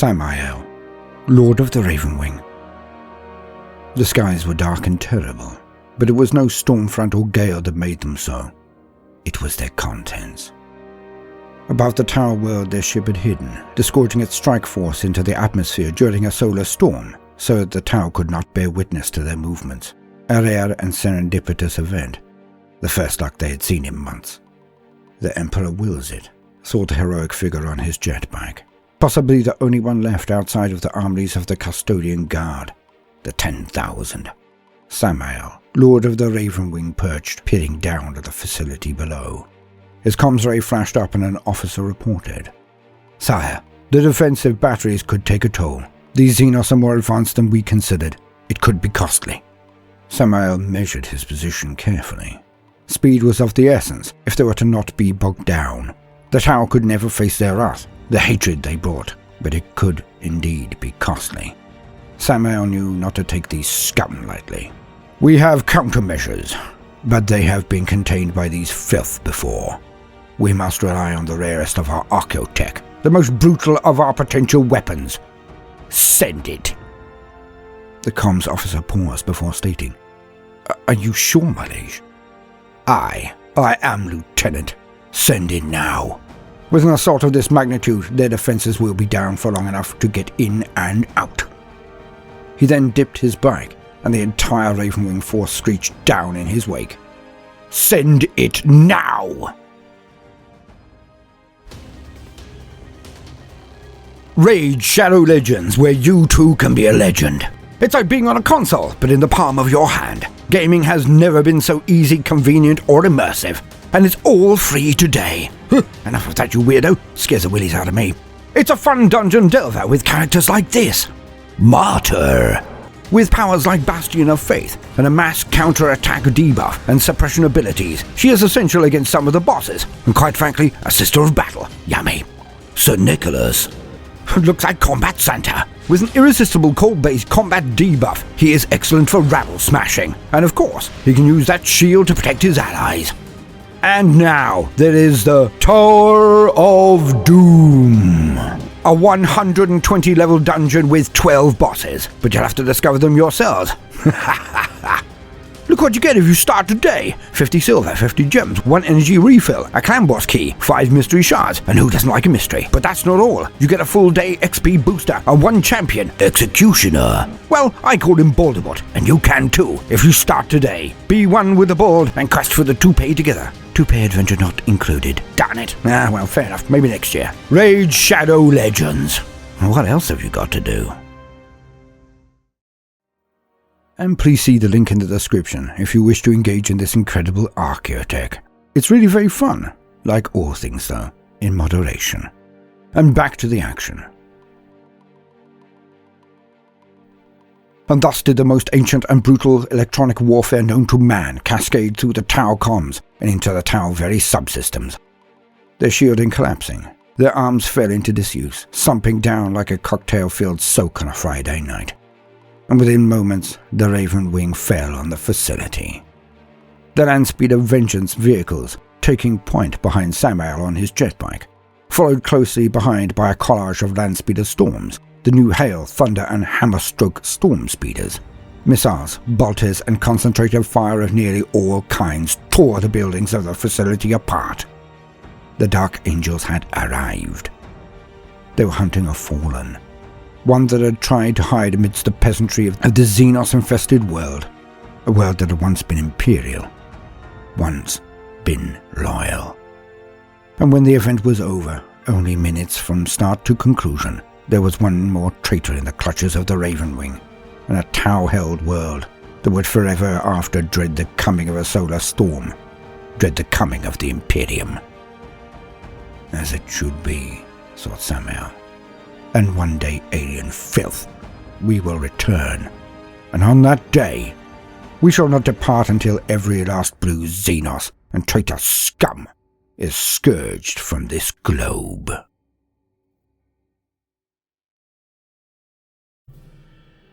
Sammael, Lord of the Ravenwing. The skies were dark and terrible, but it was no storm front or gale that made them so. It was their contents. Above the tower world their ship had hidden, disgorging its strike force into the atmosphere during a solar storm, so that the tower could not bear witness to their movements. A rare and serendipitous event, the first like they had seen in months. The Emperor wills it, thought the heroic figure on his jetbike, possibly the only one left outside of the armies of the Custodian Guard, the 10,000. Sammael, Lord of the Ravenwing, perched, peering down at the facility below. His comms ray flashed up and an officer reported, "Sire, the defensive batteries could take a toll. These Xenos are more advanced than we considered. It could be costly." Sammael measured his position carefully. Speed was of the essence if they were to not be bogged down. The tower could never face their wrath, the hatred they brought, but it could indeed be costly. Sammael knew not to take these scum lightly. "We have countermeasures, but they have been contained by these filth before. We must rely on the rarest of our archaeotech, the most brutal of our potential weapons. Send it." The comms officer paused before stating, "Are you sure, my liege?" I am, Lieutenant. Send it now. With an assault of this magnitude, their defenses will be down for long enough to get in and out." He then dipped his bike, and the entire Ravenwing force screeched down in his wake. "Send it now!" Raid Shadow Legends, where you too can be a legend. It's like being on a console, but in the palm of your hand. Gaming has never been so easy, convenient, or immersive. And it's all free today. Enough of that, you weirdo. Scares the willies out of me. It's a fun dungeon delver with characters like this. Martyr. With powers like Bastion of Faith and a mass counter-attack debuff and suppression abilities, she is essential against some of the bosses, and quite frankly, a sister of battle. Yummy. Sir Nicholas. Looks like Combat Santa. With an irresistible cold-based combat debuff, he is excellent for rabble smashing, and of course, he can use that shield to protect his allies. And now, there is the Tower of Doom. A 120-level dungeon with 12 bosses, but you'll have to discover them yourselves. Look what you get if you start today. 50 silver, 50 gems, 1 energy refill, a clan boss key, 5 mystery shards, and who doesn't like a mystery? But that's not all. You get a full day XP booster and 1 champion, Executioner. Well, I call him Baldermort, and you can too, if you start today. Be one with the Bald and quest for the toupee together. Toupee adventure not included. Darn it. Well, fair enough. Maybe next year. Raid Shadow Legends. What else have you got to do? And please see the link in the description if you wish to engage in this incredible archaeotech. It's really very fun, like all things though, in moderation. And back to the action. And thus did the most ancient and brutal electronic warfare known to man cascade through the tower comms and into the tower very subsystems. Their shielding collapsing, their arms fell into disuse, slumping down like a cocktail-filled soak on a Friday night. And within moments, the Ravenwing fell on the facility. The Landspeeder Vengeance vehicles taking point behind Sammael on his jetbike, followed closely behind by a collage of Landspeeder Storms, the new Hail, Thunder and Hammerstroke Storm Speeders. Missiles, bolters and concentrated fire of nearly all kinds tore the buildings of the facility apart. The Dark Angels had arrived. They were hunting a fallen, one that had tried to hide amidst the peasantry of the Xenos-infested world, a world that had once been imperial, once been loyal. And when the event was over, only minutes from start to conclusion, there was one more traitor in the clutches of the Ravenwing, and a Tau-held world that would forever after dread the coming of a solar storm, dread the coming of the Imperium. As it should be, thought Sammael. And one day, alien filth, we will return. And on that day, we shall not depart until every last blue Xenos and traitor scum is scourged from this globe.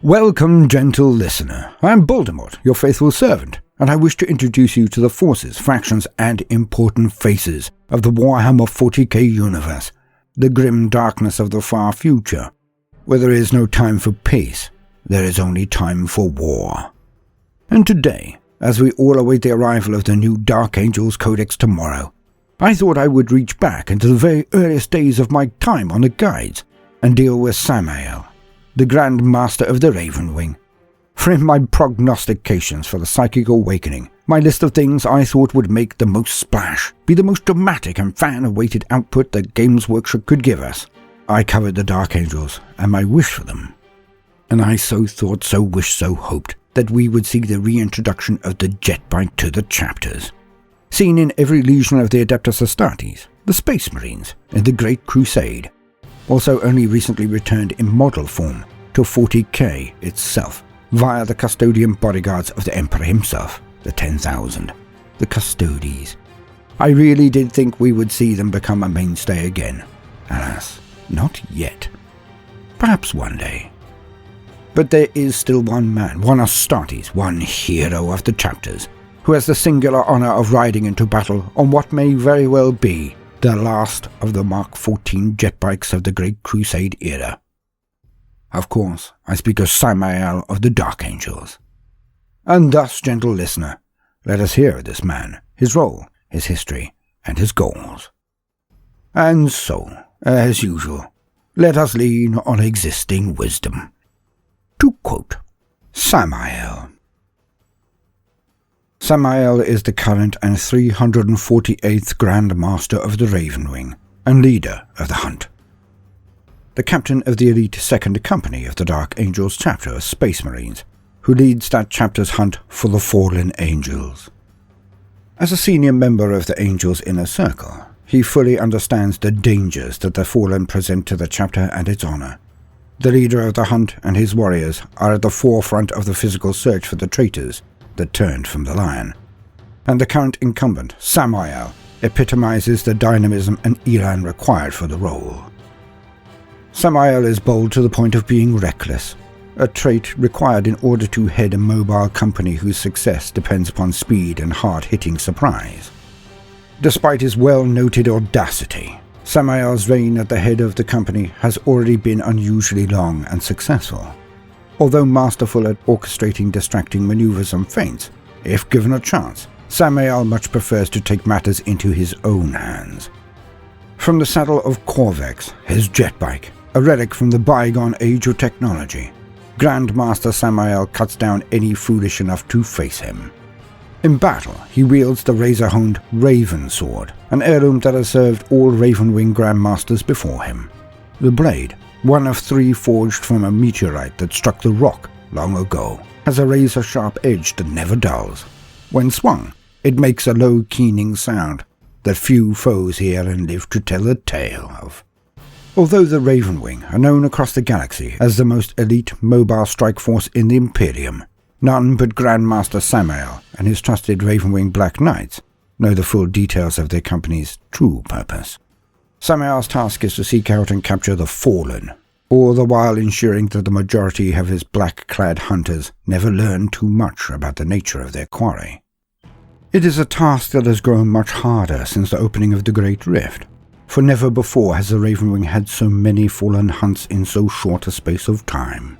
Welcome, gentle listener. I am Baldermort, your faithful servant, and I wish to introduce you to the forces, factions, and important faces of the Warhammer 40k universe, the grim darkness of the far future, Where there is no time for peace, there is only time for war. And today, as we all await the arrival of the new Dark Angels Codex tomorrow, I thought I would reach back into the very earliest days of my time on the guides and deal with Sammael, the Grand Master of the Ravenwing. For in my prognostications for the Psychic Awakening, my list of things I thought would make the most splash, be the most dramatic and fan-awaited output that Games Workshop could give us, I covered the Dark Angels and my wish for them. And I so thought, so wished, so hoped that we would see the reintroduction of the jetbike to the chapters. Seen in every legion of the Adeptus Astartes, the Space Marines, and the Great Crusade. Also only recently returned in model form to 40k itself, via the custodian bodyguards of the Emperor himself, the 10,000, the Custodes. I really did think we would see them become a mainstay again. Alas, not yet. Perhaps one day. But there is still one man, one Astartes, one hero of the chapters, who has the singular honour of riding into battle on what may very well be the last of the Mark 14 jetbikes of the Great Crusade era. Of course, I speak of Sammael of the Dark Angels. And thus, gentle listener, let us hear of this man, his role, his history, and his goals. And so, as usual, let us lean on existing wisdom. To quote Sammael. Sammael is the current and 348th Grand Master of the Ravenwing and leader of the hunt. The captain of the elite 2nd Company of the Dark Angels chapter of Space Marines, who leads that chapter's hunt for the fallen angels. As a senior member of the Angels' inner circle, he fully understands the dangers that the fallen present to the chapter and its honor. The leader of the hunt and his warriors are at the forefront of the physical search for the traitors that turned from the lion, and the current incumbent, Sammael, epitomizes the dynamism and elan required for the role. Sammael is bold to the point of being reckless, a trait required in order to head a mobile company whose success depends upon speed and hard-hitting surprise. Despite his well-noted audacity, Sammael's reign at the head of the company has already been unusually long and successful. Although masterful at orchestrating distracting maneuvers and feints, if given a chance, Sammael much prefers to take matters into his own hands. From the saddle of Corvex, his jetbike, a relic from the bygone age of technology, Grandmaster Sammael cuts down any foolish enough to face him. In battle, he wields the razor-honed Raven Sword, an heirloom that has served all Ravenwing Grandmasters before him. The blade, one of 3 forged from a meteorite that struck the rock long ago, has a razor-sharp edge that never dulls. When swung, it makes a low keening sound that few foes hear and live to tell the tale of. Although the Ravenwing are known across the galaxy as the most elite mobile strike force in the Imperium, none but Grandmaster Sammael and his trusted Ravenwing Black Knights know the full details of their company's true purpose. Sammael's task is to seek out and capture the Fallen, all the while ensuring that the majority of his black-clad hunters never learn too much about the nature of their quarry. It is a task that has grown much harder since the opening of the Great Rift, for never before has the Ravenwing had so many fallen hunts in so short a space of time.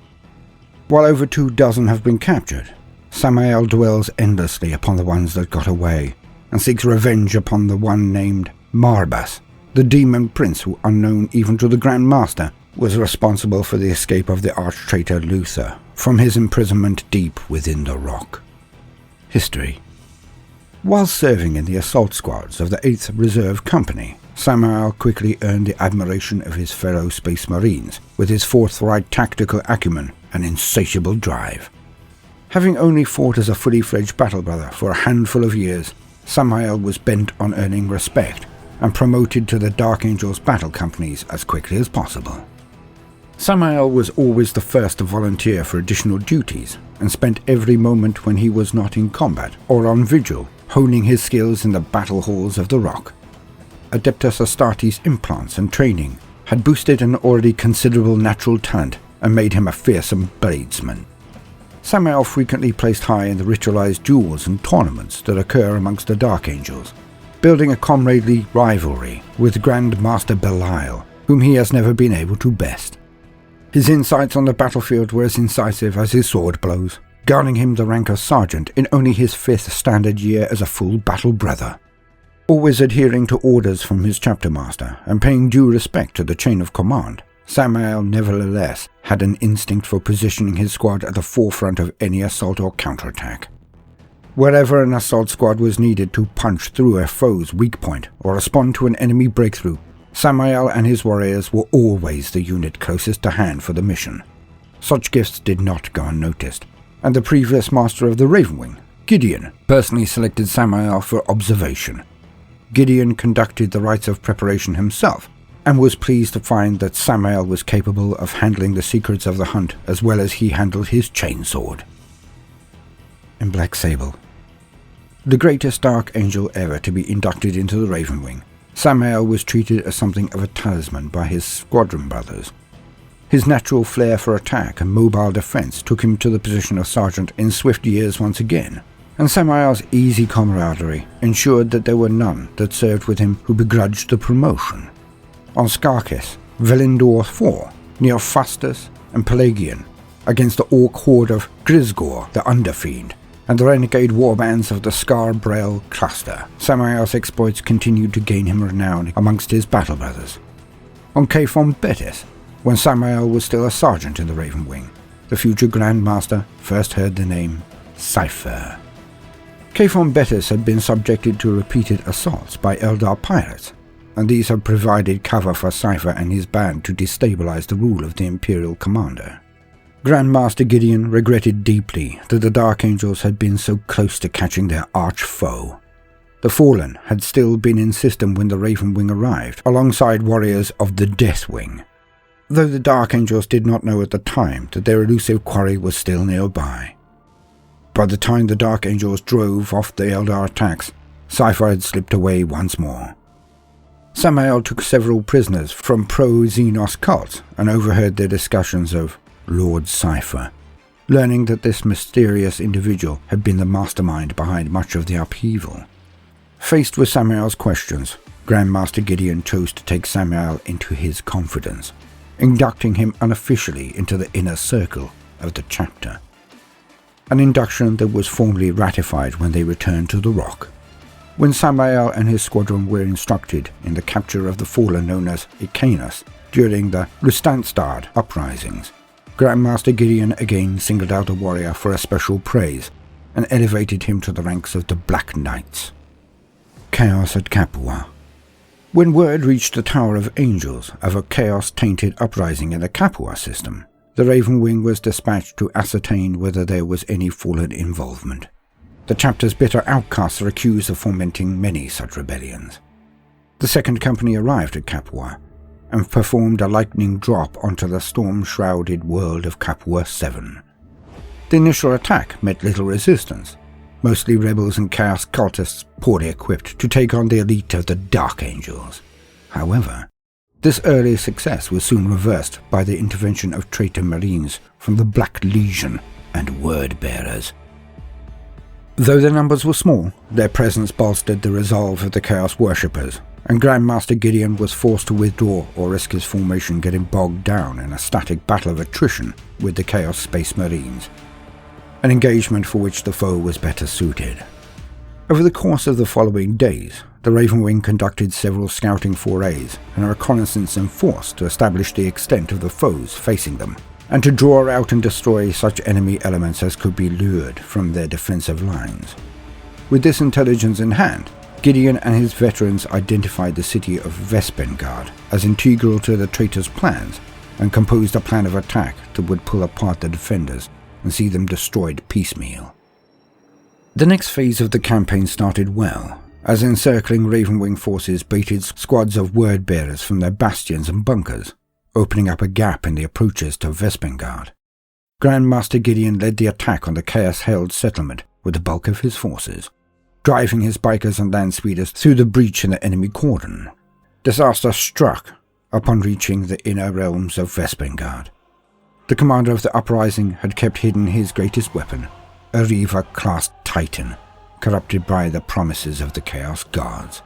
While over 24 have been captured, Sammael dwells endlessly upon the ones that got away, and seeks revenge upon the one named Marbas, the demon prince who, unknown even to the Grand Master, was responsible for the escape of the arch-traitor Luther from his imprisonment deep within the rock. History. While serving in the assault squads of the 8th Reserve Company, Sammael quickly earned the admiration of his fellow Space Marines with his forthright tactical acumen and insatiable drive. Having only fought as a fully fledged battle brother for a handful of years, Sammael was bent on earning respect and promoted to the Dark Angels battle companies as quickly as possible. Sammael was always the first to volunteer for additional duties and spent every moment when he was not in combat or on vigil honing his skills in the battle halls of the Rock. Adeptus Astartes' implants and training had boosted an already considerable natural talent and made him a fearsome bladesman. Sammael frequently placed high in the ritualized duels and tournaments that occur amongst the Dark Angels, building a comradely rivalry with Grand Master Belial, whom he has never been able to best. His insights on the battlefield were as incisive as his sword blows, garnering him the rank of sergeant in only his 5th standard year as a full battle brother. Always adhering to orders from his chapter master and paying due respect to the chain of command, Sammael nevertheless had an instinct for positioning his squad at the forefront of any assault or counterattack. Wherever an assault squad was needed to punch through a foe's weak point or respond to an enemy breakthrough, Sammael and his warriors were always the unit closest to hand for the mission. Such gifts did not go unnoticed, and the previous master of the Ravenwing, Gideon, personally selected Sammael for observation. Gideon conducted the rites of preparation himself, and was pleased to find that Sammael was capable of handling the secrets of the hunt as well as he handled his chainsword. In Black Sable, the greatest Dark Angel ever to be inducted into the Ravenwing, Sammael was treated as something of a talisman by his squadron brothers. His natural flair for attack and mobile defense took him to the position of sergeant in swift years once again, and Sammael's easy camaraderie ensured that there were none that served with him who begrudged the promotion. On Skarkis, Velindor IV, near Fastus and Pelagian, against the orc horde of Grisgor the Underfiend, and the renegade warbands of the Scar-Brail cluster, Sammael's exploits continued to gain him renown amongst his battle brothers. On Caphon Betis, when Sammael was still a sergeant in the Ravenwing, the future Grand Master first heard the name Cypher. Caphon Betis had been subjected to repeated assaults by Eldar pirates, and these had provided cover for Cypher and his band to destabilize the rule of the Imperial commander. Grand Master Gideon regretted deeply that the Dark Angels had been so close to catching their arch-foe. The Fallen had still been in system when the Ravenwing arrived, alongside warriors of the Deathwing, though the Dark Angels did not know at the time that their elusive quarry was still nearby. By the time the Dark Angels drove off the Eldar attacks, Cypher had slipped away once more. Sammael took several prisoners from pro-Xenos cults and overheard their discussions of Lord Cypher, learning that this mysterious individual had been the mastermind behind much of the upheaval. Faced with Sammael's questions, Grandmaster Gideon chose to take Sammael into his confidence, inducting him unofficially into the inner circle of the chapter. An induction that was formally ratified when they returned to the Rock. When Sammael and his squadron were instructed in the capture of the fallen known as Icanus during the Lustanstad uprisings, Grandmaster Gideon again singled out a warrior for a special praise and elevated him to the ranks of the Black Knights. Chaos at Capua. When word reached the Tower of Angels of a chaos-tainted uprising in the Capua system, the Ravenwing was dispatched to ascertain whether there was any fallen involvement. The chapter's bitter outcasts are accused of fomenting many such rebellions. The second company arrived at Capua and performed a lightning drop onto the storm-shrouded world of Capua 7. The initial attack met little resistance, mostly rebels and chaos cultists poorly equipped to take on the elite of the Dark Angels. However, this early success was soon reversed by the intervention of traitor marines from the Black Legion and Word-Bearers. Though their numbers were small, their presence bolstered the resolve of the Chaos Worshippers, and Grandmaster Gideon was forced to withdraw or risk his formation getting bogged down in a static battle of attrition with the Chaos Space Marines, an engagement for which the foe was better suited. Over the course of the following days, the Ravenwing conducted several scouting forays and reconnaissance in force to establish the extent of the foes facing them, and to draw out and destroy such enemy elements as could be lured from their defensive lines. With this intelligence in hand, Gideon and his veterans identified the city of Vespengard as integral to the traitors' plans and composed a plan of attack that would pull apart the defenders and see them destroyed piecemeal. The next phase of the campaign started well, as encircling Ravenwing forces baited squads of word-bearers from their bastions and bunkers, opening up a gap in the approaches to Vespengard. Grandmaster Gideon led the attack on the chaos-held settlement with the bulk of his forces, driving his bikers and land speeders through the breach in the enemy cordon. Disaster struck upon reaching the inner realms of Vespengard. The commander of the uprising had kept hidden his greatest weapon, a Reaver-class Titan, corrupted by the promises of the Chaos Guards.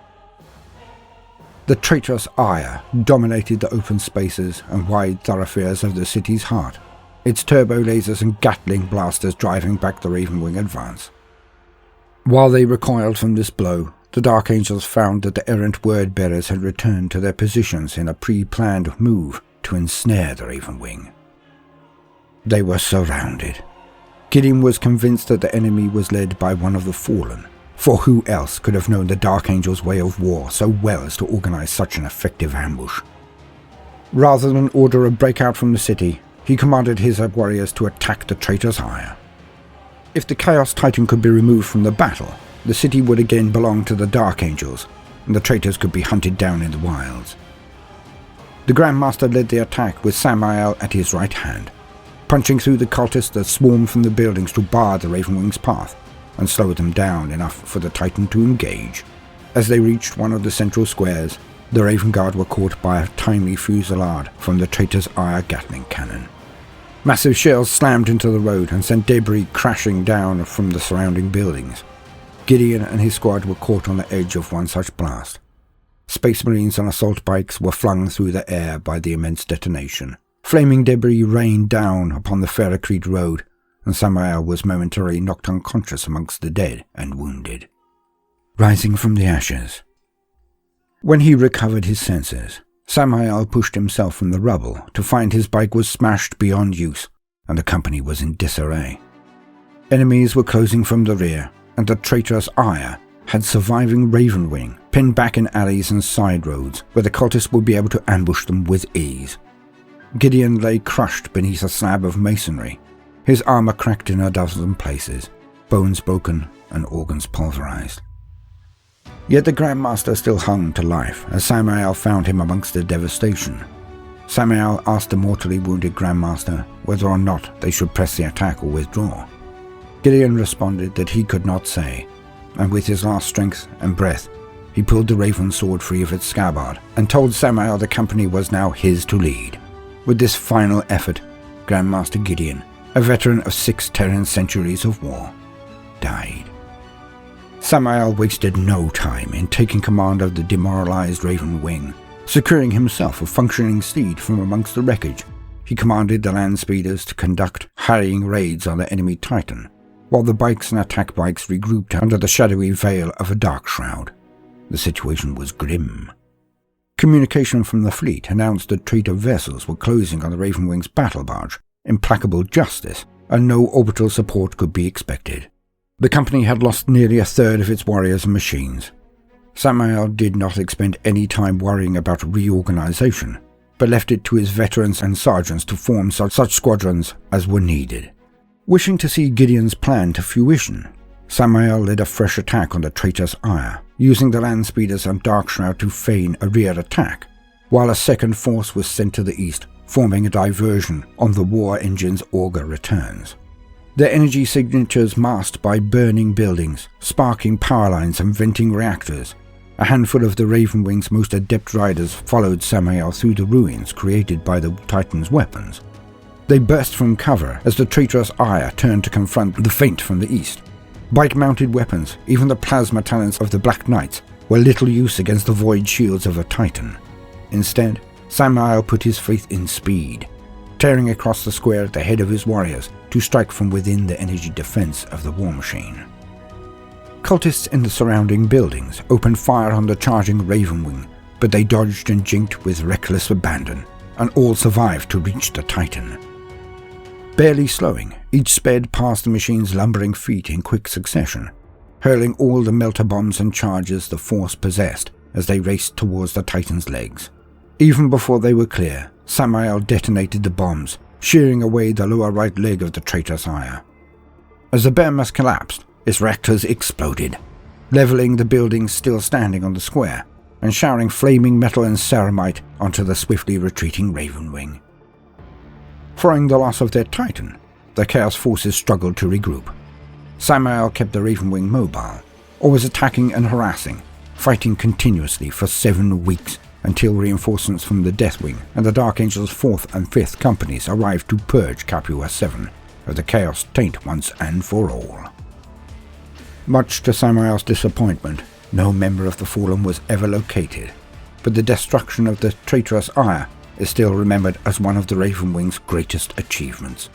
The traitorous ire dominated the open spaces and wide thoroughfares of the city's heart, its turbo lasers and Gatling blasters driving back the Ravenwing advance. While they recoiled from this blow, the Dark Angels found that the errant word-bearers had returned to their positions in a pre-planned move to ensnare the Ravenwing. They were surrounded. Gideon was convinced that the enemy was led by one of the Fallen, for who else could have known the Dark Angels' way of war so well as to organize such an effective ambush? Rather than order a breakout from the city, he commanded his warriors to attack the traitor's ire. If the Chaos Titan could be removed from the battle, the city would again belong to the Dark Angels, and the traitors could be hunted down in the wilds. The Grandmaster led the attack with Sammael at his right hand, punching through the cultists that swarmed from the buildings to bar the Ravenwing's path, and slow them down enough for the Titan to engage. As they reached one of the central squares, the Raven Guard were caught by a timely fusillade from the traitor's ire Gatling cannon. Massive shells slammed into the road and sent debris crashing down from the surrounding buildings. Gideon and his squad were caught on the edge of one such blast. Space Marines on assault bikes were flung through the air by the immense detonation. Flaming debris rained down upon the Ferrocrete road, and Sammael was momentarily knocked unconscious amongst the dead and wounded. Rising from the ashes. When he recovered his senses, Sammael pushed himself from the rubble to find his bike was smashed beyond use, and the company was in disarray. Enemies were closing from the rear, and the traitorous ire had surviving Ravenwing pinned back in alleys and side roads where the cultists would be able to ambush them with ease. Gideon lay crushed beneath a slab of masonry, his armor cracked in a dozen places, bones broken and organs pulverized. Yet the Grandmaster still hung to life as Sammael found him amongst the devastation. Sammael asked the mortally wounded Grandmaster whether or not they should press the attack or withdraw. Gideon responded that he could not say, and with his last strength and breath, he pulled the Raven sword free of its scabbard and told Sammael the company was now his to lead. With this final effort, Grandmaster Gideon, a veteran of 6 Terran centuries of war, died. Sammael wasted no time in taking command of the demoralized Raven Wing. Securing himself a functioning steed from amongst the wreckage, he commanded the land speeders to conduct harrying raids on the enemy Titan, while the bikes and attack bikes regrouped under the shadowy veil of a dark shroud. The situation was grim. Communication from the fleet announced that traitor vessels were closing on the Ravenwing's battle barge, Implacable Justice, and no orbital support could be expected. The company had lost nearly a third of its warriors and machines. Sammael did not expend any time worrying about reorganization, but left it to his veterans and sergeants to form such squadrons as were needed. Wishing to see Gideon's plan to fruition, Sammael led a fresh attack on the traitor's ire, using the land speeders and Darkshroud to feign a rear attack, while a second force was sent to the east, forming a diversion on the war engine's auger returns. Their energy signatures masked by burning buildings, sparking power lines and venting reactors. A handful of the Ravenwing's most adept riders followed Sammael through the ruins created by the Titan's weapons. They burst from cover as the traitorous ire turned to confront the feint from the east. Bike-mounted weapons, even the plasma talons of the Black Knights, were little use against the void shields of a Titan. Instead, Sammael put his faith in speed, tearing across the square at the head of his warriors to strike from within the energy defense of the war machine. Cultists in the surrounding buildings opened fire on the charging Ravenwing, but they dodged and jinked with reckless abandon, and all survived to reach the Titan. Barely slowing, each sped past the machine's lumbering feet in quick succession, hurling all the melter bombs and charges the force possessed as they raced towards the Titan's legs. Even before they were clear, Sammael detonated the bombs, shearing away the lower right leg of the traitor's ire. As the behemoth collapsed, its reactors exploded, leveling the buildings still standing on the square, and showering flaming metal and ceramite onto the swiftly retreating Ravenwing. Following the loss of their Titan, the Chaos forces struggled to regroup. Sammael kept the Ravenwing mobile, always attacking and harassing, fighting continuously for 7 weeks until reinforcements from the Deathwing and the Dark Angel's 4th and 5th companies arrived to purge Capua 7 of the Chaos taint once and for all. Much to Sammael's disappointment, no member of the Fallen was ever located. but the destruction of the traitorous Ire is still remembered as one of the Ravenwing's greatest achievements.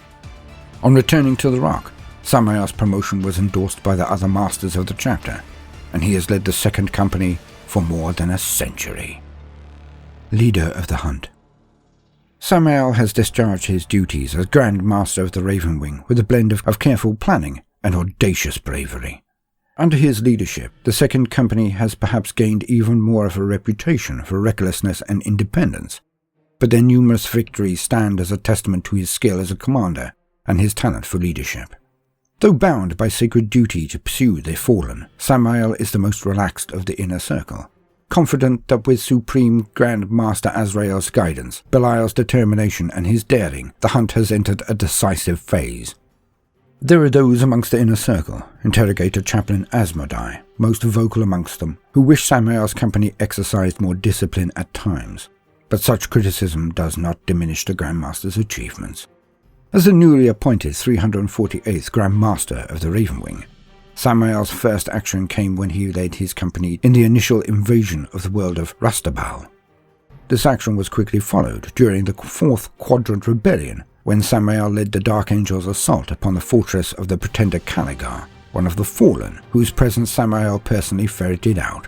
On returning to the Rock, Sammael's promotion was endorsed by the other masters of the chapter, and he has led the second company for more than a century. Leader of the Hunt. Sammael has discharged his duties as Grand Master of the Ravenwing with a blend of careful planning and audacious bravery. Under his leadership, the second company has perhaps gained even more of a reputation for recklessness and independence, but their numerous victories stand as a testament to his skill as a commander and his talent for leadership. Though bound by sacred duty to pursue their fallen, Sammael is the most relaxed of the inner circle, confident that with Supreme Grand Master Azrael's guidance, Belial's determination and his daring, the hunt has entered a decisive phase. There are those amongst the inner circle, Interrogator Chaplain Asmodai, most vocal amongst them, who wish Sammael's company exercised more discipline at times, but such criticism does not diminish the Grand Master's achievements. As the newly appointed 348th Grand Master of the Ravenwing, Sammael's first action came when he led his company in the initial invasion of the world of Rastabal. This action was quickly followed during the Fourth Quadrant Rebellion, when Sammael led the Dark Angel's assault upon the fortress of the Pretender Caligar, one of the Fallen, whose presence Sammael personally ferreted out.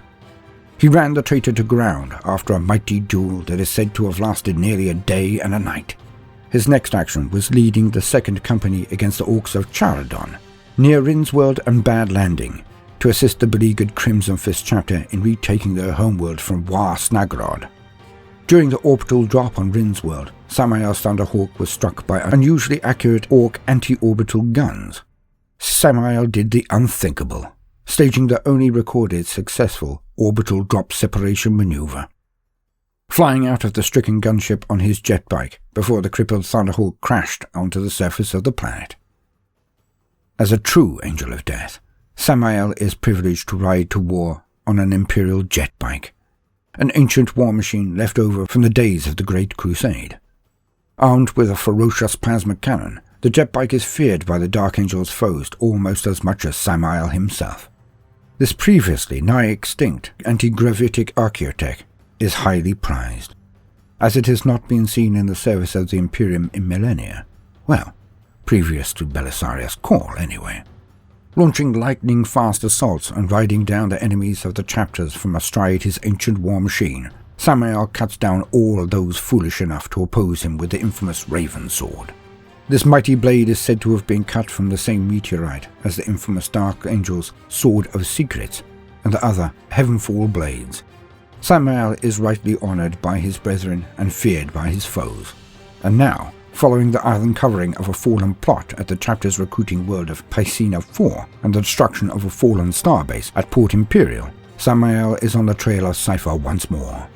He ran the traitor to ground after a mighty duel that is said to have lasted nearly a day and a night. His next action was leading the second company against the Orcs of Charadon, near Rinsworld and Bad Landing, to assist the beleaguered Crimson Fist chapter in retaking their homeworld from War Snagrod. During the orbital drop on Rinsworld, Sammael's Thunderhawk was struck by unusually accurate Orc anti-orbital guns. Sammael did the unthinkable, staging the only recorded successful orbital drop separation maneuver, flying out of the stricken gunship on his jet bike before the crippled Thunderhawk crashed onto the surface of the planet. As a true Angel of Death, Sammael is privileged to ride to war on an Imperial jet bike, an ancient war machine left over from the days of the Great Crusade. Armed with a ferocious plasma cannon, the jet bike is feared by the Dark Angel's foes almost as much as Sammael himself. This previously nigh-extinct anti-gravitic archaeotech is highly prized, as it has not been seen in the service of the Imperium in millennia. Well, previous to Belisarius' call, anyway. Launching lightning-fast assaults and riding down the enemies of the chapters from astride his ancient war machine, Sammael cuts down all those foolish enough to oppose him with the infamous Raven Sword. This mighty blade is said to have been cut from the same meteorite as the infamous Dark Angel's Sword of Secrets and the other Heavenfall blades. Sammael is rightly honoured by his brethren and feared by his foes, and now, following the uncovering of a fallen plot at the chapter's recruiting world of Piscina 4 and the destruction of a fallen starbase at Port Imperial, Sammael is on the trail of Cypher once more.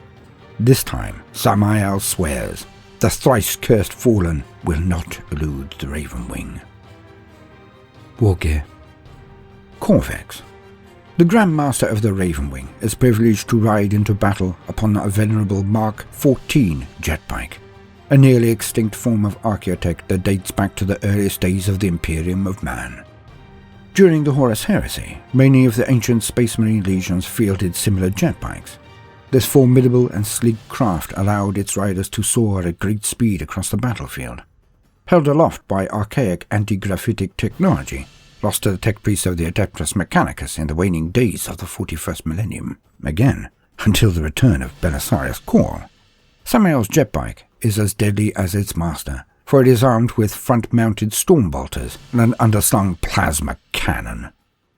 This time, Sammael swears the thrice-cursed Fallen will not elude the Ravenwing. Wargear. Corvex. The Grand Master of the Ravenwing is privileged to ride into battle upon a venerable Mark 14 jetbike, a nearly extinct form of archaeotech that dates back to the earliest days of the Imperium of Man. During the Horus Heresy, many of the ancient Space Marine legions fielded similar jetbikes. This formidable and sleek craft allowed its riders to soar at great speed across the battlefield. Held aloft by archaic anti-graphitic technology, lost to the tech priests of the Adeptus Mechanicus in the waning days of the 41st millennium, again, until the return of Belisarius' call, Sammael's jetbike is as deadly as its master, for it is armed with front-mounted storm bolters and an underslung plasma cannon.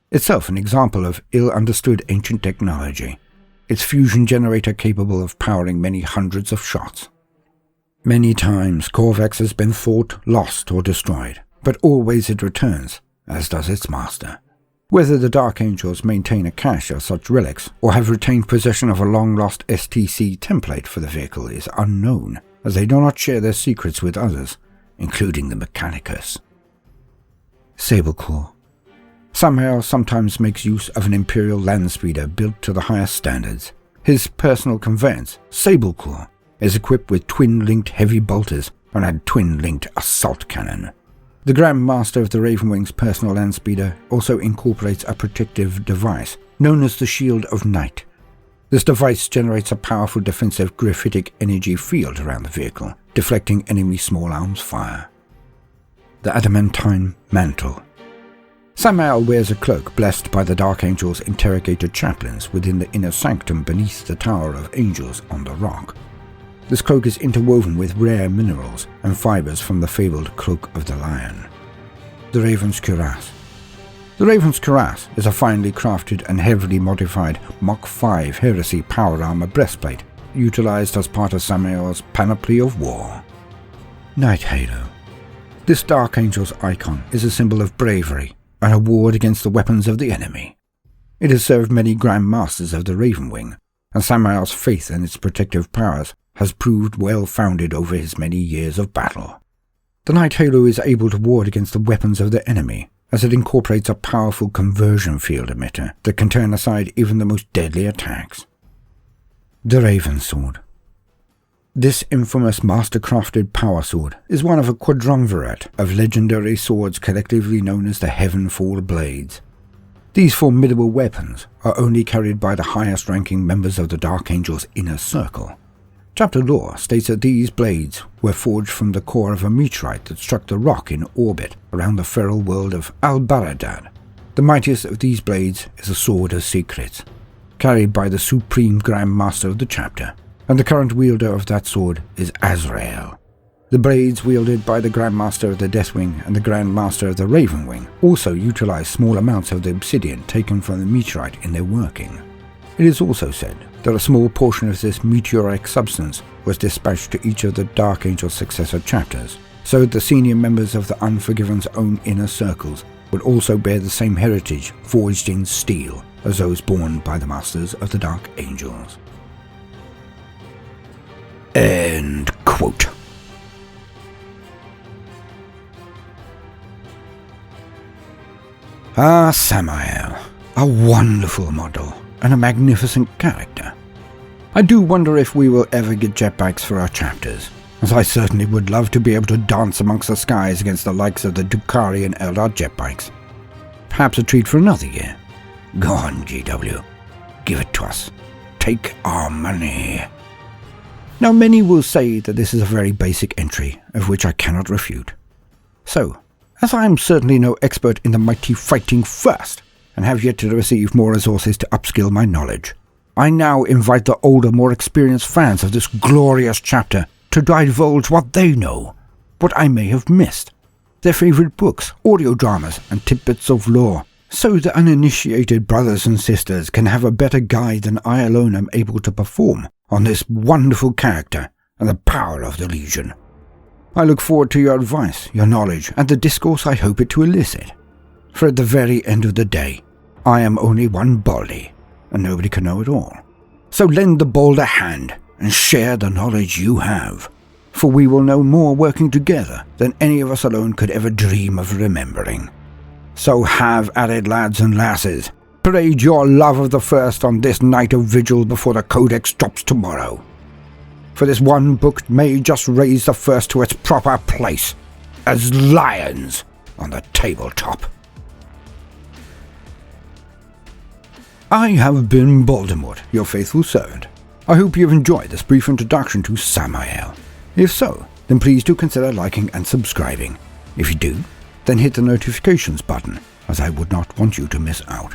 Itself an example of ill-understood ancient technology, its fusion generator capable of powering many hundreds of shots. Many times Corvex has been thought lost or destroyed, but always it returns, as does its master. Whether the Dark Angels maintain a cache of such relics or have retained possession of a long-lost STC template for the vehicle is unknown, as they do not share their secrets with others, including the Mechanicus. Sableclaw. Sammael sometimes makes use of an Imperial landspeeder built to the highest standards. His personal conveyance, Sableclaw, is equipped with twin-linked heavy bolters and a twin-linked assault cannon. The Grand Master of the Ravenwing's personal landspeeder also incorporates a protective device known as the Shield of Night. This device generates a powerful defensive graphitic energy field around the vehicle, deflecting enemy small arms fire. The Adamantine Mantle. Sammael wears a cloak blessed by the Dark Angel's interrogator chaplains within the inner sanctum beneath the Tower of Angels on the rock. This cloak is interwoven with rare minerals and fibers from the fabled Cloak of the Lion. The Raven's Cuirass. The Raven's Cuirass is a finely crafted and heavily modified Mach 5 Heresy power armor breastplate, utilized as part of Sammael's panoply of war. Night Halo. This Dark Angel's icon is a symbol of bravery, an award against the weapons of the enemy. It has served many Grand Masters of the Ravenwing, and Sammael's faith in its protective powers has proved well-founded over his many years of battle. The Night Halo is able to ward against the weapons of the enemy, as it incorporates a powerful conversion field emitter that can turn aside even the most deadly attacks. The Raven Sword. This infamous master-crafted power sword is one of a quadrumvirate of legendary swords collectively known as the Heavenfall Blades. These formidable weapons are only carried by the highest-ranking members of the Dark Angel's inner circle. Chapter lore states that these blades were forged from the core of a meteorite that struck the rock in orbit around the feral world of Al-Baradad. The mightiest of these blades is a Sword of Secrets, carried by the Supreme Grand Master of the chapter, and the current wielder of that sword is Azrael. The blades wielded by the Grand Master of the Deathwing and the Grand Master of the Ravenwing also utilize small amounts of the obsidian taken from the meteorite in their working. It is also said that a small portion of this meteoric substance was dispatched to each of the Dark Angel's successor chapters, so that the senior members of the Unforgiven's own inner circles would also bear the same heritage forged in steel as those borne by the Masters of the Dark Angels. End quote. Ah, Sammael, a wonderful model and a magnificent character. I do wonder if we will ever get jetpacks for our chapters, as I certainly would love to be able to dance amongst the skies against the likes of the Drukhari and Eldar jetbikes. Perhaps a treat for another year. Go on, GW. Give it to us. Take our money. Now, many will say that this is a very basic entry, of which I cannot refute. So, as I am certainly no expert in the mighty fighting first, and have yet to receive more resources to upskill my knowledge, I now invite the older, more experienced fans of this glorious chapter to divulge what they know, what I may have missed, their favourite books, audio dramas, and tidbits of lore, so the uninitiated brothers and sisters can have a better guide than I alone am able to perform on this wonderful character and the power of the Legion. I look forward to your advice, your knowledge, and the discourse I hope it to elicit. For at the very end of the day, I am only one Baldy, and nobody can know it all. So lend the bold a hand, and share the knowledge you have, for we will know more working together than any of us alone could ever dream of remembering. So have at it, lads and lasses. Parade your love of the First on this night of vigil before the Codex drops tomorrow. For this one book may just raise the First to its proper place, as lions on the tabletop. I have been Baldermort, your faithful servant. I hope you have enjoyed this brief introduction to Sammael. If so, then please do consider liking and subscribing. If you do, then hit the notifications button, as I would not want you to miss out.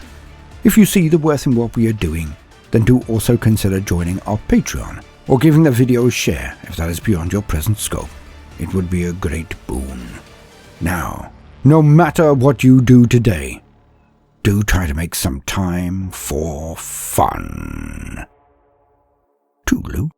If you see the worth in what we are doing, then do also consider joining our Patreon, or giving the video a share if that is beyond your present scope. It would be a great boon. Now, no matter what you do today, do try to make some time for fun. Toodaloo.